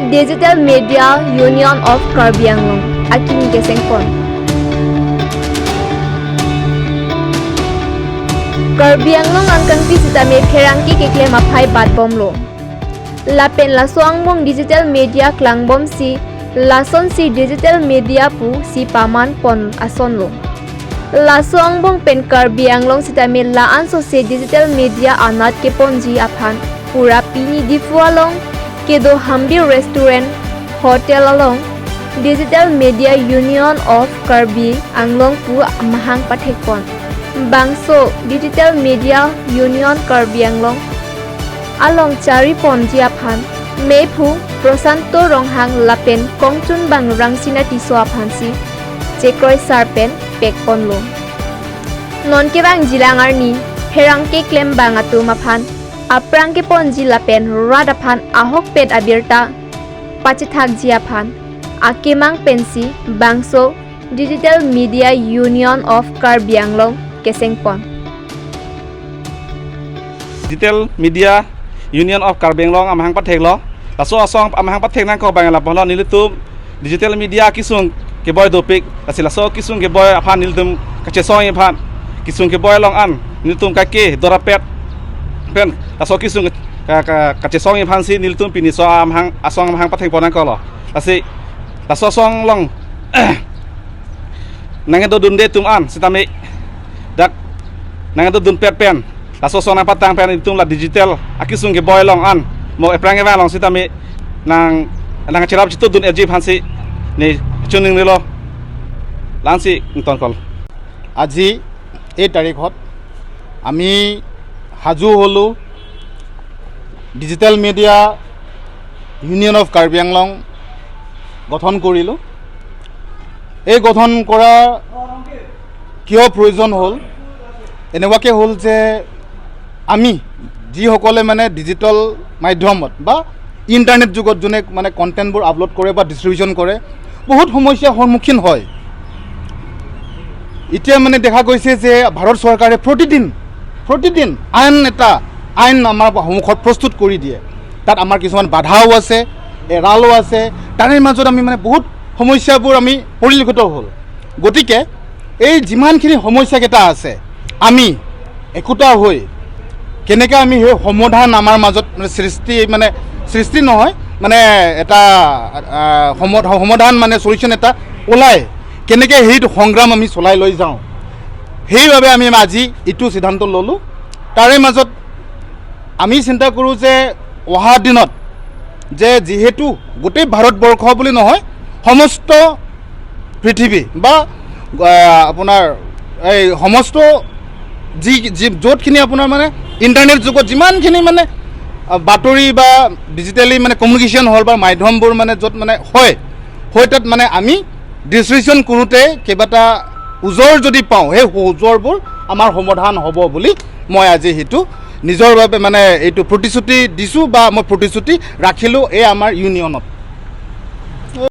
Digital Media Union of Karbi Anglong Akim Kesengpon Karbi Anglong angkang ti sitame pherangki kekle maphai batbom lo Lapen laswang mong digital media klangbom si lason si digital media pu si paman pon ason lo Laswang bong pen Karbi Anglong sitame laan so se digital media anat ke ponji aphan pura pini difualong kedo hambi restaurant hotel along Digital Media Union of Karbi Anglong pu mahang pathekpon bangso Digital Media Union Karbi Anglong along chari ponji aphan mepu prosanto ronghang lapen kongchun bang rangsina tiso aphansi chekroi sarpen pekpon lo non ke bang jilangar ni herang ke klem bang atu maphan aprang ke ponji lapen radaphan ahok pet abirta pachithak jiaphan akimang pensi bangso Digital Media Union of Karbi Anglong kesengpon Digital Media Union of Karbi Anglong amahang pathek lo laso asong amahang pathek nang ko bang lapon lo nilitum digital media kisung ke boy dopik laso kisung ke boy aphan nilitum kachesong aphan kisung ke boy long an nilitum kake dorapet pen laso kisung kachesong aphan si nilitum pini so amahang asong amahang pathek ponan ko lo laso song long nangedo dunde tum an sitame dak nangedo dun pet pen laso song nang patang pen itum la digital akisung ke boy long an mo eprang eva long sitame nang cerap citu dun LG phansi ni chuning nilo lansi nton kol আজি এই তাৰিখত আমি হাজু হলো digital media union of Karbi Anglong গঠন কৰিলো এই গঠন কৰা কিয় প্ৰয়োজন হ'ল এনেকুৱাকে হ'ল যে আমি যিসকলে মানে ডিজিটেল মাধ্যমত বা ইণ্টাৰনেট যুগত যোনে মানে কণ্টেণ্টবোৰ আপলোড কৰে বা ডিষ্ট্ৰিবিউশ্যন কৰে বহুত সমস্যাৰ সন্মুখীন হয় এতিয়া মানে দেখা গৈছে যে ভাৰত চৰকাৰে প্ৰতিদিন আইন আমাৰ সন্মুখত প্ৰস্তুত কৰি দিয়ে তাত আমাৰ কিছুমান বাধাও আছে এৰালো আছে তাৰে মাজত আমি মানে বহুত সমস্যাবোৰ আমি পৰিলক্ষিত হ'ল গতিকে এই যিমানখিনি সমস্যাকেইটা আছে আমি একোটা হৈ কেনেকৈ আমি সেই সমাধান আমাৰ মাজত সৃষ্টি নহয় মানে এটা সমাধান মানে সলিউশ্যন এটা ওলায় কেনেকৈ সেইটো সংগ্ৰাম আমি চলাই লৈ যাওঁ সেইবাবে আমি আজি এইটো সিদ্ধান্ত ল'লোঁ তাৰে মাজত আমি চিন্তা কৰোঁ যে অহা দিনত যে যিহেতু গোটেই ভাৰতবৰ্ষ বুলি নহয় সমস্ত পৃথিৱী বা আপোনাৰ এই সমস্ত য'তখিনি আপোনাৰ মানে ইণ্টাৰনেট যুগত যিমানখিনি মানে বাতৰি বা ডিজিটেলি মানে কমিউনিকেশ্যন হ'ল বা মাধ্যমবোৰ মানে য'ত মানে হয় তাত মানে আমি ডিষ্ট্ৰিবিউশ্যন কৰোঁতে কেইবাটা ওজৰ যদি পাওঁ সেই ওজৰবোৰ আমাৰ সমাধান হ'ব বুলি মই আজি সেইটো নিজৰ বাবে মানে এইটো প্ৰতিশ্ৰুতি দিছোঁ বা মই প্ৰতিশ্ৰুতি ৰাখিলোঁ এই আমাৰ ইউনিয়নত